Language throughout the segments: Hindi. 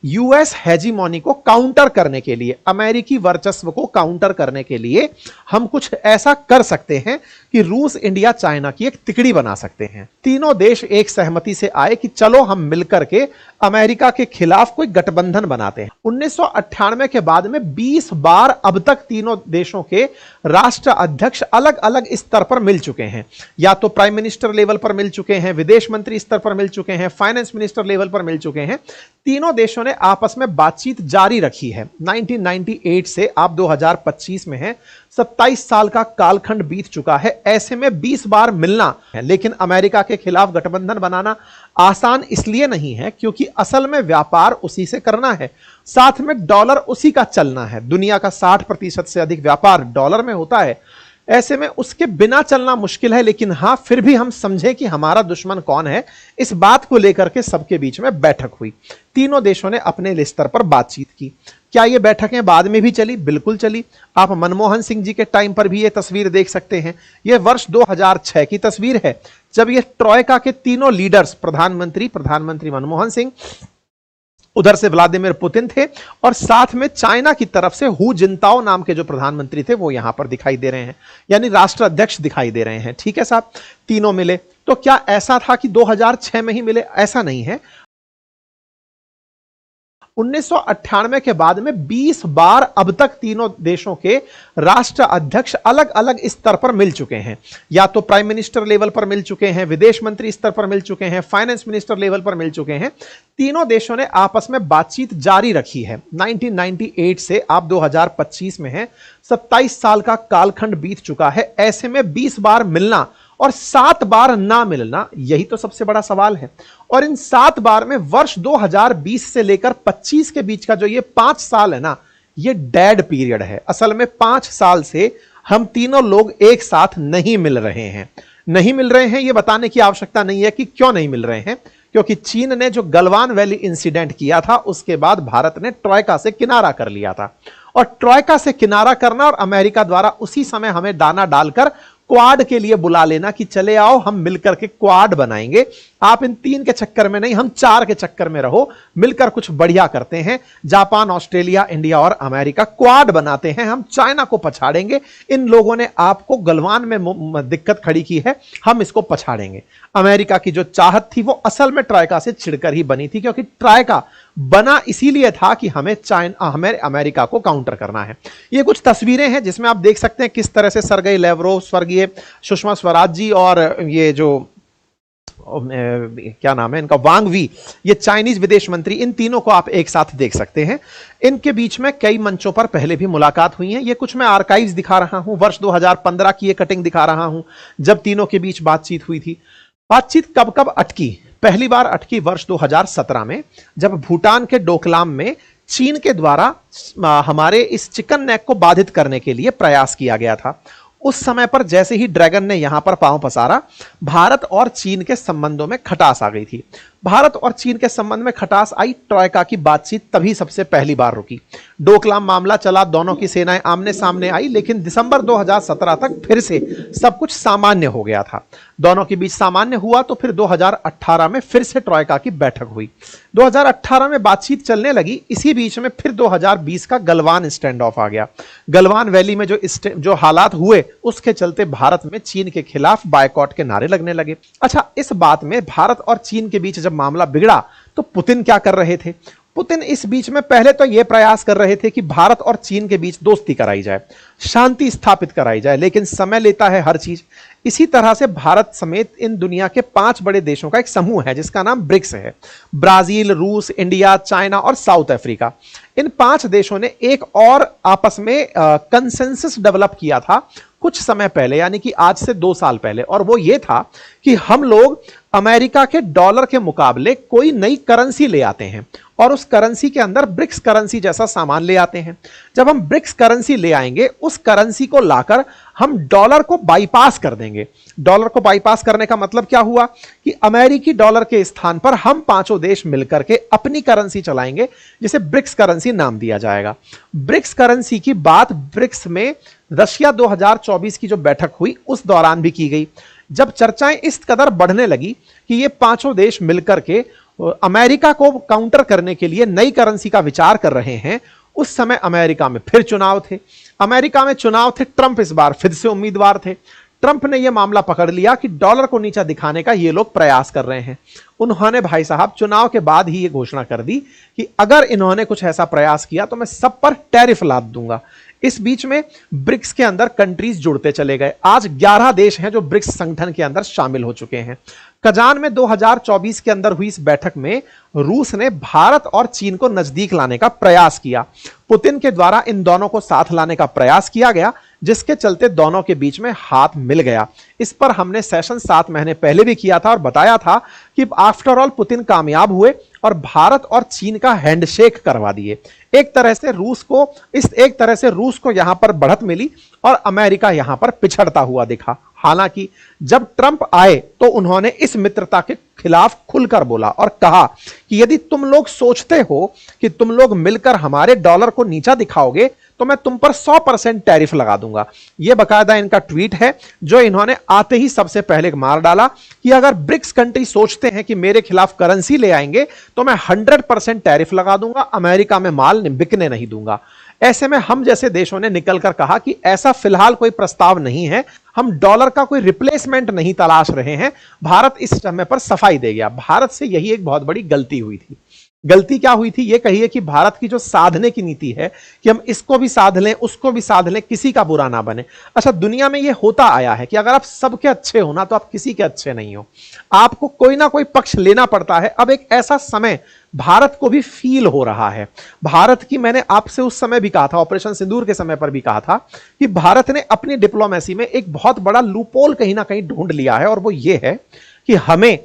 यूएस हेजीमोनी को काउंटर करने के लिए, अमेरिकी वर्चस्व को काउंटर करने के लिए हम कुछ ऐसा कर सकते हैं कि रूस, इंडिया, चाइना की एक तिकड़ी बना सकते हैं। तीनों देश एक सहमति से आए कि चलो हम मिलकर के अमेरिका के खिलाफ कोई गठबंधन बनाते हैं। 1998 के बाद में 20 बार अब तक तीनों देशों के राष्ट्र अध्यक्ष अलग अलग स्तर पर मिल चुके हैं। या तो प्राइम मिनिस्टर लेवल पर मिल चुके हैं, विदेश मंत्री स्तर पर मिल चुके हैं, फाइनेंस मिनिस्टर लेवल पर मिल चुके हैं। तीनों देशों ने आपस में बातचीत जारी रखी है। 1998 से आप 2025 में हैं, 27 साल का कालखंड बीत चुका है। ऐसे में 20 बार मिलना है, लेकिन अमेरिका के खिलाफ गठबंधन बनाना आसान इसलिए नहीं है क्योंकि असल में व्यापार उसी से करना है, साथ में डॉलर उसी का चलना है। दुनिया का 60% से अधिक व्यापार डॉलर में होता है। ऐसे में उसके बिना चलना मुश्किल है, लेकिन हां, फिर भी हम समझें कि हमारा दुश्मन कौन है, इस बात को लेकर के सबके बीच में बैठक हुई। तीनों देशों ने अपने स्तर पर बातचीत की। क्या ये बैठकें बाद में भी चली? बिल्कुल चली। आप मनमोहन सिंह जी के टाइम पर भी ये तस्वीर देख सकते हैं। यह वर्ष 2006 की तस्वीर है, जब ये ट्रॉयका के तीनों लीडर्स, प्रधानमंत्री मनमोहन सिंह, उधर से व्लादिमीर पुतिन थे, और साथ में चाइना की तरफ से हु जिनताओ नाम के जो प्रधानमंत्री थे वो यहां पर दिखाई दे रहे हैं, यानी राष्ट्र अध्यक्ष दिखाई दे रहे हैं। ठीक है साहब, तीनों मिले। तो क्या ऐसा था कि 2006 में ही मिले? ऐसा नहीं है। 1998 के बाद में 20 बार अब तक तीनों देशों के राष्ट्र अध्यक्ष अलग अलग स्तर पर मिल चुके हैं। या तो प्राइम मिनिस्टर लेवल पर मिल चुके हैं, विदेश मंत्री स्तर पर मिल चुके हैं, फाइनेंस मिनिस्टर लेवल पर मिल चुके हैं। तीनों देशों ने आपस में बातचीत जारी रखी है। 1998 से आप 2025 में हैं, 27 साल का कालखंड बीत चुका है। ऐसे में 20 बार मिलना और 7 बार ना मिलना, यही तो सबसे बड़ा सवाल है। और इन 7 बार में वर्ष 2020 से लेकर 25 के बीच का जो ये 5 साल है ना, ये डेड पीरियड है। असल में 5 साल से हम तीनों लोग एक साथ नहीं मिल रहे हैं। नहीं मिल रहे हैं, ये बताने की आवश्यकता नहीं है कि क्यों नहीं मिल रहे हैं, क्योंकि चीन ने जो गलवान वैली इंसिडेंट किया था, उसके बाद भारत ने ट्रॉयका से किनारा कर लिया था। और ट्रॉयका से किनारा करना और अमेरिका द्वारा उसी समय हमें दाना डालकर क्वाड के लिए बुला लेना कि चले आओ हम मिलकर के क्वाड बनाएंगे, आप इन 3 के चक्कर में नहीं, हम 4 के चक्कर में रहो, मिलकर कुछ बढ़िया करते हैं। जापान, ऑस्ट्रेलिया, इंडिया और अमेरिका क्वाड बनाते हैं, हम चाइना को पछाड़ेंगे। इन लोगों ने आपको गलवान में दिक्कत खड़ी की है, हम इसको पछाड़ेंगे। अमेरिका की जो चाहत थी वो असल में ट्राइका से छिड़कर ही बनी थी, क्योंकि ट्राइका बना इसीलिए था कि हमें अमेरिका को काउंटर करना है। ये कुछ तस्वीरें हैं जिसमें आप देख सकते हैं किस तरह से सर्गेई लेवरोव, स्वर्गीय सुषमा स्वराज जी और ये जो क्या नाम है इनका, वांग वी, ये चाइनीज विदेश मंत्री, इन तीनों को आप एक साथ देख सकते हैं। इनके बीच में कई मंचों पर पहले भी मुलाकात हुई है। ये कुछ मैं आर्काइव्स दिखा रहा हूं, वर्ष 2015 की ये कटिंग दिखा रहा हूं, जब तीनों के बीच बातचीत हुई थी। बातचीत कब कब अटकी? पहली बार अटकी वर्ष 2017 में, जब भूटान के डोकलाम में चीन के द्वारा हमारे इस चिकन नेक को बाधित करने के लिए प्रयास किया गया था। उस समय पर जैसे ही ड्रैगन ने यहां पर पांव पसारा, भारत और चीन के संबंधों में खटास आ गई थी। भारत और चीन के संबंध में खटास आई, ट्रॉयका की बातचीत तभी सबसे पहली बार रुकी। डोकलाम मामला चला, दोनों की सेनाएं आमने सामने आई, लेकिन दिसंबर 2017 तक फिर से सब कुछ सामान्य हो गया था। दोनों के बीच सामान्य हुआ तो फिर 2018 में फिर से ट्रॉयका की बैठक हुई। 2018 में बातचीत चलने लगी, इसी बीच में फिर 2020 का गलवान स्टैंड ऑफ आ गया। गलवान वैली में जो हालात हुए, उसके चलते भारत में चीन के खिलाफ बायकॉट के नारे लगने लगे। अच्छा, इस बात में भारत और चीन के बीच जब मामला बिगड़ा तो पुतिन क्या कर रहे थे? पुतिन इस बीच में पहले तो यह प्रयास कर रहे थे कि भारत और चीन के बीच दोस्ती कराई जाए, शांति स्थापित कराई जाए, लेकिन समय लेता है हर चीज। इसी तरह से भारत समेत इन दुनिया के 5 बड़े देशों का एक समूह है जिसका नाम ब्रिक्स है। ब्राजील, रूस, इंडिया, चाइना और साउथ अफ्रीका, इन 5 देशों ने एक और आपस में कंसेंसस डेवलप किया था कुछ समय पहले, यानी कि आज से 2 साल पहले, और वो ये था कि हम लोग अमेरिका के डॉलर के मुकाबले कोई नई करेंसी ले आते हैं और उस करेंसी के अंदर ब्रिक्स करेंसी जैसा सामान ले आते हैं। जब हम ब्रिक्स करेंसी ले आएंगे, उस करेंसी को लाकर हम डॉलर को बाईपास कर देंगे। डॉलर को बाईपास करने का मतलब क्या हुआ कि अमेरिकी डॉलर के स्थान पर हम 5 देश मिलकर के अपनी करेंसी चलाएंगे, जिसे ब्रिक्स करेंसी नाम दिया जाएगा। ब्रिक्स करेंसी की बात ब्रिक्स में रशिया 2024 की जो बैठक हुई उस दौरान भी की गई, जब चर्चाएं इस कदर बढ़ने लगी कि ये 5 देश मिलकर के अमेरिका को काउंटर करने के लिए नई करेंसी का विचार कर रहे हैं, उस समय अमेरिका में फिर चुनाव थे। अमेरिका में चुनाव थे, ट्रंप इस बार फिर से उम्मीदवार थे। ट्रंप ने यह मामला पकड़ लिया कि डॉलर को नीचा दिखाने का ये लोग प्रयास कर रहे हैं। उन्होंने भाई साहब चुनाव के बाद ही यह घोषणा कर दी कि अगर इन्होंने कुछ ऐसा प्रयास किया तो मैं सब पर टैरिफ लाद दूंगा। इस बीच में ब्रिक्स के अंदर कंट्रीज जुड़ते चले गए। आज 11 देश हैं जो ब्रिक्स संगठन के अंदर शामिल हो चुके हैं। कजान में 2024 के अंदर हुई इस बैठक में रूस ने भारत और चीन को नजदीक लाने का प्रयास किया। पुतिन के द्वारा इन दोनों को साथ लाने का प्रयास किया गया, जिसके चलते दोनों के बीच में हाथ मिल गया। इस पर हमने सेशन 7 महीने पहले भी किया था और बताया था कि आफ्टर ऑल पुतिन कामयाब हुए और भारत और चीन का हैंडशेक करवा दिए। एक तरह से रूस को यहां पर बढ़त मिली और अमेरिका यहां पर पिछड़ता हुआ दिखा। हालांकि जब ट्रंप आए तो उन्होंने इस मित्रता के खिलाफ खुलकर बोला और कहा कि यदि तुम लोग सोचते हो कि तुम लोग मिलकर हमारे डॉलर को नीचा दिखाओगे तो मैं तुम पर 100% टैरिफ लगा दूंगा। यह बकायदा इनका ट्वीट है जो इन्होंने आते ही सबसे पहले मार डाला कि अगर ब्रिक्स कंट्री सोचते हैं कि मेरे खिलाफ करेंसी ले आएंगे तो मैं 100% टैरिफ लगा दूंगा, अमेरिका में माल बिकने नहीं दूंगा। ऐसे में हम जैसे देशों ने निकलकर कहा कि ऐसा फिलहाल कोई प्रस्ताव नहीं है, हम डॉलर का कोई रिप्लेसमेंट नहीं तलाश रहे हैं। भारत इस समय पर सफाई दे गया। भारत से यही एक बहुत बड़ी गलती हुई थी। गलती क्या हुई थी? यह कहिए कि भारत की जो साधने की नीति है कि हम इसको भी साध लें, उसको भी साध लें, किसी का बुरा ना बने। अच्छा, दुनिया में यह होता आया है कि अगर आप सबके अच्छे हो ना तो आप किसी के अच्छे नहीं हो, आपको कोई ना कोई पक्ष लेना पड़ता है। अब एक ऐसा समय भारत को भी फील हो रहा है। भारत की, मैंने आपसे उस समय भी कहा था, ऑपरेशन सिंदूर के समय पर भी कहा था कि भारत ने अपनी डिप्लोमेसी में एक बहुत बड़ा लूपोल कहीं ना कहीं ढूंढ लिया है और वो ये है कि हमें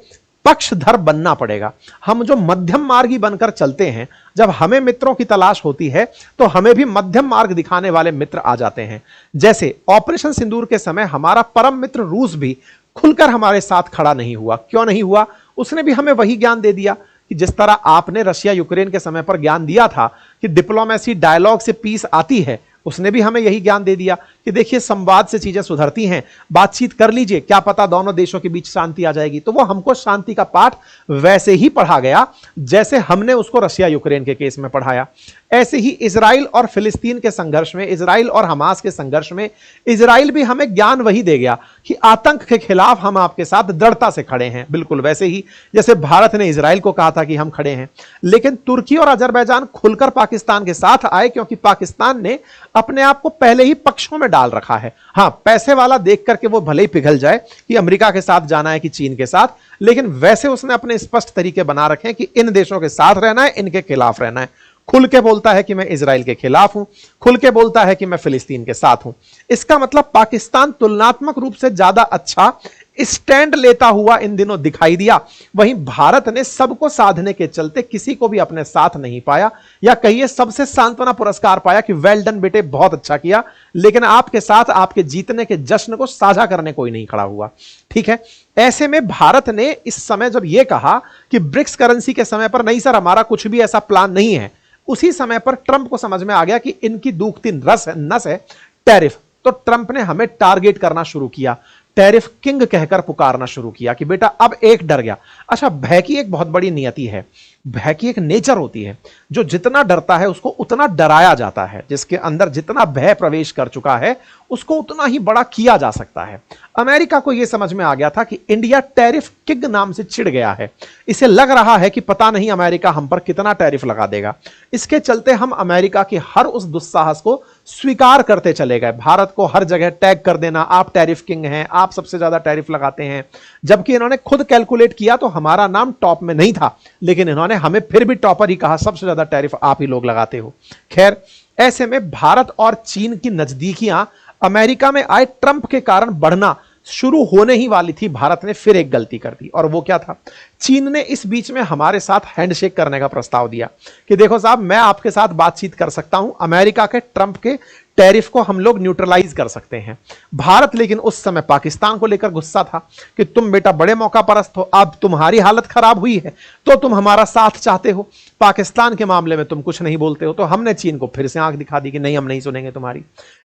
पक्षधर बनना पड़ेगा। हम जो मध्यम मार्गी बनकर चलते हैं, जब हमें मित्रों की तलाश होती है तो हमें भी मध्यम मार्ग दिखाने वाले मित्र आ जाते हैं। जैसे ऑपरेशन सिंदूर के समय हमारा परम मित्र रूस भी खुलकर हमारे साथ खड़ा नहीं हुआ। क्यों नहीं हुआ? उसने भी हमें वही ज्ञान दे दिया कि जिस तरह आपने रशिया यूक्रेन के समय पर ज्ञान दिया था कि डिप्लोमेसी डायलॉग से पीस आती है, उसने भी हमें यही ज्ञान दे दिया कि देखिए संवाद से चीजें सुधरती हैं, बातचीत कर लीजिए, क्या पता दोनों देशों के बीच शांति आ जाएगी। तो वो हमको शांति का पाठ वैसे ही पढ़ा गया जैसे हमने उसको रशिया यूक्रेन के केस में पढ़ाया। ऐसे ही इजराइल और फिलिस्तीन के संघर्ष में, इजराइल और हमास के संघर्ष में इजराइल भी हमें ज्ञान वही दे गया कि आतंक के खिलाफ हम आपके साथ दृढ़ता से खड़े हैं, बिल्कुल वैसे ही जैसे भारत ने इजराइल को कहा था कि हम खड़े हैं। लेकिन तुर्की और अजरबैजान खुलकर पाकिस्तान के साथ आए क्योंकि पाकिस्तान ने अपने आप को पहले ही पक्षों में डाल रखा है। हां, पैसे वाला देख करके वो भले ही पिघल जाए कि अमेरिका के साथ जाना है कि चीन के साथ, लेकिन वैसे उसने अपने स्पष्ट तरीके बना रखे हैं कि इन देशों के साथ रहना है, इनके खिलाफ रहना है। खुल के बोलता है कि मैं इजराइल के खिलाफ हूं, खुल के बोलता है कि मैं फिलिस्तीन के साथ हूं। इसका मतलब पाकिस्तान तुलनात्मक रूप से ज्यादा अच्छा स्टैंड लेता हुआ इन दिनों दिखाई दिया। वहीं भारत ने सबको साधने के चलते किसी को भी अपने साथ नहीं पाया, या कहिए सबसे सांत्वना पुरस्कार पाया कि वेल डन बेटे, बहुत अच्छा किया, लेकिन आपके साथ आपके जीतने के जश्न को साझा करने कोई नहीं खड़ा हुआ। ठीक है, ऐसे में भारत ने इस समय जब यह कहा कि ब्रिक्स करेंसी के समय पर नहीं सर हमारा कुछ भी ऐसा प्लान नहीं है, उसी समय पर ट्रंप को समझ में आ गया कि इनकी दूखती नस है टैरिफ। तो ट्रंप ने हमें टारगेट करना शुरू किया, टैरिफ किंग कहकर पुकारना शुरू किया कि बेटा अब एक डर गया। अच्छा, भय की एक बहुत बड़ी नियति है, भय की एक नेचर होती है, जो जितना डरता है उसको उतना डराया जाता है, जिसके अंदर जितना भय प्रवेश कर चुका है उसको उतना ही बड़ा किया जा सकता है। अमेरिका को यह समझ में आ गया था कि इंडिया टैरिफ किंग नाम से चिढ़ गया है, इसे लग रहा है कि पता नहीं अमेरिका हम पर कितना टैरिफ लगा देगा। इसके चलते हम अमेरिका के हर उस दुस्साहस को स्वीकार करते चले गए। भारत को हर जगह टैग कर देना, आप टैरिफ किंग हैं, आप सबसे ज्यादा टैरिफ लगाते हैं, जबकि इन्होंने खुद कैलकुलेट किया तो हमारा नाम टॉप में नहीं था, लेकिन इन्होंने हमें फिर भी टॉपर ही कहा, सबसे ज्यादा टैरिफ आप ही लोग लगाते हो। खैर, ऐसे में भारत और चीन की नजदीकियां अमेरिका में आए ट्रंप के कारण बढ़ना शुरू होने ही वाली थी। भारत ने फिर एक गलती कर दी, और वो क्या था? चीन ने इस बीच में हमारे साथ हैंडशेक करने का प्रस्ताव दिया कि देखो साहब, मैं आपके साथ बातचीत कर सकता हूं, अमेरिका के ट्रंप के टैरिफ को हम लोग न्यूट्रलाइज कर सकते हैं। भारत लेकिन उस समय पाकिस्तान को लेकर गुस्सा था कि तुम बेटा बड़े मौका परस्त हो, अब तुम्हारी हालत खराब हुई है तो तुम हमारा साथ चाहते हो, पाकिस्तान के मामले में तुम कुछ नहीं बोलते हो। तो हमने चीन को फिर से आंख दिखा दी कि नहीं, हम नहीं सुनेंगे तुम्हारी।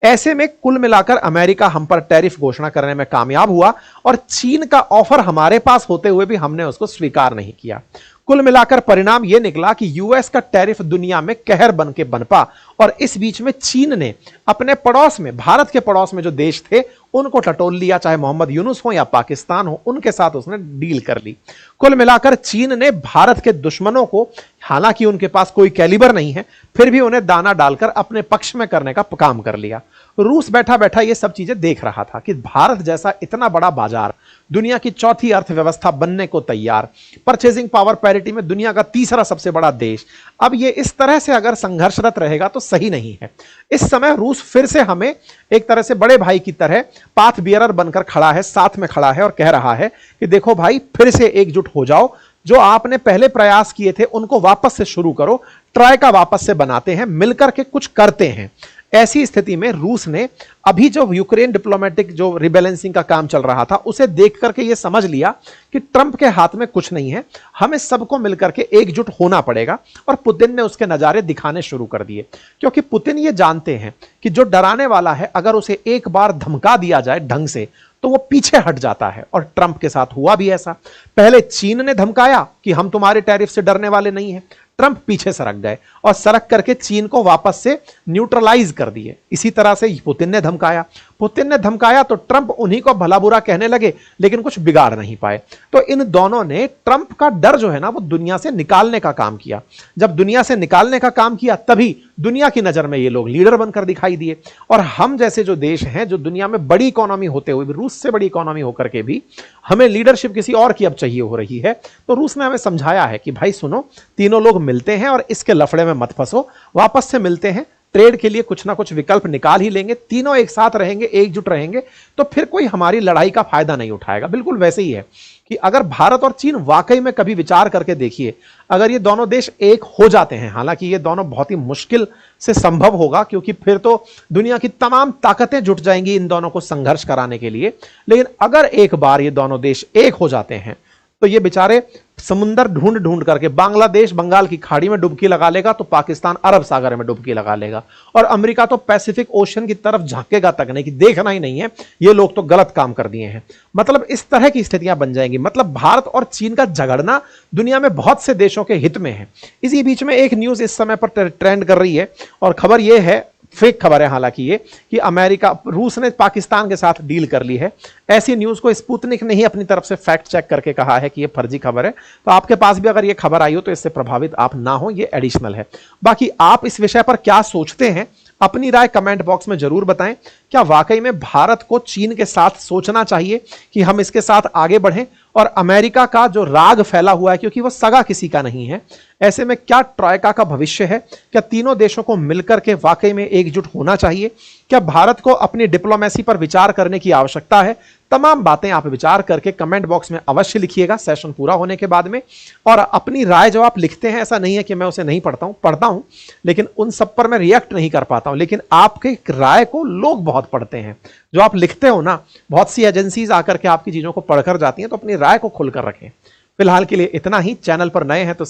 ऐसे में कुल मिलाकर अमेरिका हम पर टैरिफ घोषणा करने में कामयाब हुआ, और चीन का ऑफर हमारे पास होते हुए भी हमने उसको स्वीकार नहीं किया। कुल मिलाकर परिणाम यह निकला कि यूएस का टैरिफ दुनिया में कहर बन के पनपा और इस बीच में चीन ने अपने पड़ोस में, भारत के पड़ोस में जो देश थे उनको टटोल लिया, चाहे मोहम्मद यूनुस हो या पाकिस्तान हो, उनके साथ उसने डील कर ली। कुल मिलाकर चीन ने भारत के दुश्मनों को, हालांकि उनके पास कोई कैलिबर नहीं है, फिर भी उन्हें दाना डालकर अपने पक्ष में करने का काम कर लिया। रूस बैठा बैठा ये सब चीजें देख रहा था कि भारत जैसा इतना बड़ा बाजार, दुनिया की चौथी अर्थव्यवस्था बनने को तैयार, परचेजिंग पावर पैरिटी में दुनिया का तीसरा सबसे बड़ा देश, अब ये इस तरह से अगर संघर्षरत रहेगा तो सही नहीं है। इस समय रूस फिर से हमें एक तरह से बड़े भाई की तरह पाथ बियरर बनकर खड़ा है, साथ में खड़ा है और कह रहा है कि देखो भाई, फिर से एकजुट हो जाओ, जो आपने पहले प्रयास किए थे उनको वापस से शुरू करो, ट्राइका वापस से बनाते हैं, मिलकर के कुछ करते हैं। ऐसी स्थिति में रूस ने अभी जो यूक्रेन डिप्लोमेटिक जो रिबैलेंसिंग का काम चल रहा था उसे देख करके यह समझ लिया कि ट्रंप के हाथ में कुछ नहीं है, हमें सबको मिलकर के एकजुट होना पड़ेगा, और पुतिन ने उसके नजारे दिखाने शुरू कर दिए। क्योंकि पुतिन ये जानते हैं कि जो डराने वाला है अगर उसे एक बार धमका दिया जाए ढंग से तो वो पीछे हट जाता है, और ट्रंप के साथ हुआ भी ऐसा। पहले चीन ने धमकाया कि हम तुम्हारे टैरिफ से डरने वाले नहीं हैं, ट्रंप पीछे सरक गए और सरक करके चीन को वापस से न्यूट्रलाइज कर दिए। इसी तरह से पुतिन ने धमकाया तो ट्रंप उन्हीं को भला बुरा कहने लगे, लेकिन कुछ बिगाड़ नहीं पाए। तो इन दोनों ने ट्रंप का डर जो है ना वो दुनिया से निकालने का काम किया। जब दुनिया से निकालने का काम किया तभी दुनिया की नजर में ये लोग लीडर बनकर दिखाई दिए। और हम जैसे जो देश हैं, जो दुनिया में बड़ी इकोनॉमी होते हुए भी, रूस से बड़ी इकोनॉमी होकर के भी हमें लीडरशिप किसी और की अब चाहिए हो रही है, तो रूस ने हमें समझाया है कि भाई सुनो, तीनों लोग मिलते हैं और इसके लफड़े में मत फंसो, वापस से मिलते हैं, ट्रेड के लिए कुछ ना कुछ विकल्प निकाल ही लेंगे, तीनों एक साथ रहेंगे, एकजुट रहेंगे, तो फिर कोई हमारी लड़ाई का फायदा नहीं उठाएगा। बिल्कुल वैसे ही है कि अगर भारत और चीन वाकई में कभी विचार करके देखिए, अगर ये दोनों देश एक हो जाते हैं, हालांकि ये दोनों बहुत ही मुश्किल से संभव होगा क्योंकि फिर तो दुनिया की तमाम ताकतें जुट जाएंगी इन दोनों को संघर्ष कराने के लिए, लेकिन अगर एक बार ये दोनों देश एक हो जाते हैं तो ये बेचारे समुंदर ढूंढ ढूंढ करके, बांग्लादेश बंगाल की खाड़ी में डुबकी लगा लेगा तो पाकिस्तान अरब सागर में डुबकी लगा लेगा, और अमेरिका तो पैसिफिक ओशन की तरफ झांकेगा तक नहीं कि देखना ही नहीं है ये लोग तो गलत काम कर दिए हैं। मतलब इस तरह की स्थितियां बन जाएंगी। मतलब भारत और चीन का झगड़ना दुनिया में बहुत से देशों के हित में है। इसी बीच में एक न्यूज इस समय पर ट्रेंड कर रही है, और खबर यह है, फेक खबर है हालांकि ये, कि रूस ने पाकिस्तान के साथ डील कर ली है। ऐसी न्यूज को स्पुतनिक ने ही अपनी तरफ से फैक्ट चेक करके कहा है कि ये फर्जी खबर है। तो आपके पास भी अगर ये खबर आई हो तो इससे प्रभावित आप ना हो, ये एडिशनल है। बाकी आप इस विषय पर क्या सोचते हैं, अपनी राय कमेंट बॉक्स में जरूर बताएं। क्या वाकई में भारत को चीन के साथ सोचना चाहिए कि हम इसके साथ आगे बढ़ें, और अमेरिका का जो राग फैला हुआ है क्योंकि वो सगा किसी का नहीं है, ऐसे में क्या ट्राइका का भविष्य है? क्या तीनों देशों को मिलकर के वाकई में एकजुट होना चाहिए? क्या भारत को अपनी डिप्लोमेसी पर विचार करने की आवश्यकता है? तमाम बातें आप विचार करके कमेंट बॉक्स में अवश्य लिखिएगा सेशन पूरा होने के बाद में। और अपनी राय जो आप लिखते हैं, ऐसा नहीं है कि मैं उसे नहीं पढ़ता हूं, लेकिन उन सब पर मैं रिएक्ट नहीं कर पाता हूं, लेकिन आपके राय को लोग बहुत पढ़ते हैं। जो आप लिखते हो ना, बहुत सी एजेंसीज आकर के आपकी चीजों को पढ़कर जाती हैं, तो अपनी राय को खुलकर रखें। फिलहाल के लिए इतना ही। चैनल पर नए हैं तो